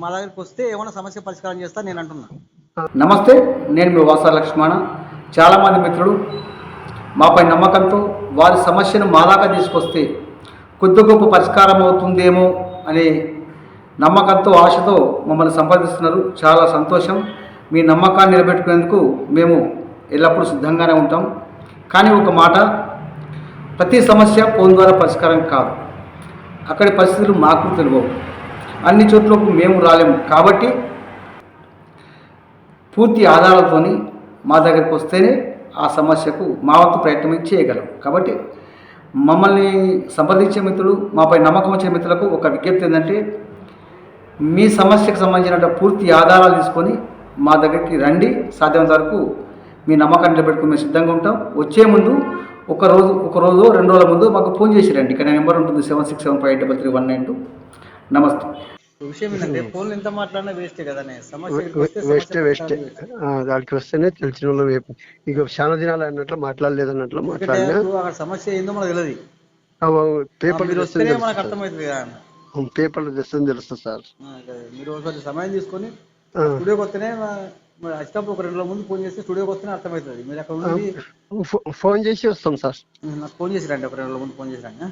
మా దగ్గరికి వస్తే ఏమైనా సమస్య పరిష్కారం చేస్తా నేను అంటున్నా. నమస్తే, నేను మీ వాసా లక్ష్మణ. చాలామంది మిత్రులు మాపై నమ్మకంతో వారి సమస్యను మా దాకా తీసుకొస్తే కొద్ది గొప్ప పరిష్కారం అవుతుందేమో అనే నమ్మకంతో, ఆశతో మమ్మల్ని సంప్రదిస్తున్నారు. చాలా సంతోషం. మీ నమ్మకాన్ని నిలబెట్టుకునేందుకు మేము ఎల్లప్పుడూ సిద్ధంగానే ఉంటాం. కానీ ఒక మాట, ప్రతి సమస్య ఫోన్ ద్వారా పరిష్కారం కాదు. అక్కడి పరిస్థితులు మాకు తెలియవు, అన్ని చోట్లకు మేము రాలేము. కాబట్టి పూర్తి ఆధారాలతోని మా దగ్గరికి వస్తేనే ఆ సమస్యకు మా వంతు ప్రయత్నం చేయగలం. కాబట్టి మమ్మల్ని సంప్రదించే మిత్రులు, మాపై నమ్మకం వచ్చే మిత్రులకు ఒక విజ్ఞప్తి ఏంటంటే, మీ సమస్యకు సంబంధించిన పూర్తి ఆధారాలు తీసుకొని మా దగ్గరికి రండి. సాధ్యమైనంత వరకు మీ నమ్మకాన్ని నిలబెట్టుకుని మేము సిద్ధంగా ఉంటాం. వచ్చే ముందు ఒక రోజు 2 రోజుల ముందు మాకు ఫోన్ చేసి రండి. ఇక్కడ నెంబర్ ఉంటుంది 7675333192. నమస్తే. విషయం ఏంటంటే ఫోన్లు ఎంత మాట్లాడినా వేస్టే కదా. వేస్ట్ దానికి వస్తేనే తెలిసిన వాళ్ళు ఇక చాలా దినాలు అన్నట్లు మాట్లాడలేదు అన్నట్లు మాట్లాడినా సమస్య ఏందో మనకు తెలియదు. పేపర్లు మనకు అర్థమవుతుంది కదా. పేపర్లు తెస్తుంది తెలుస్తుంది సార్. మీరు ఒకసారి సమయం తీసుకొని స్టూడియోకి వస్తేనే వచ్చినప్పుడు ఒక 2 రోజుల ముందు ఫోన్ చేస్తే స్టూడియోకి వస్తేనే అర్థమవుతుంది. మీరు అక్కడ ఫోన్ చేసి వస్తాం సార్. నాకు ఫోన్ చేసి రండి, ఒక 2 రోజుల ముందు ఫోన్ చేసి రండి.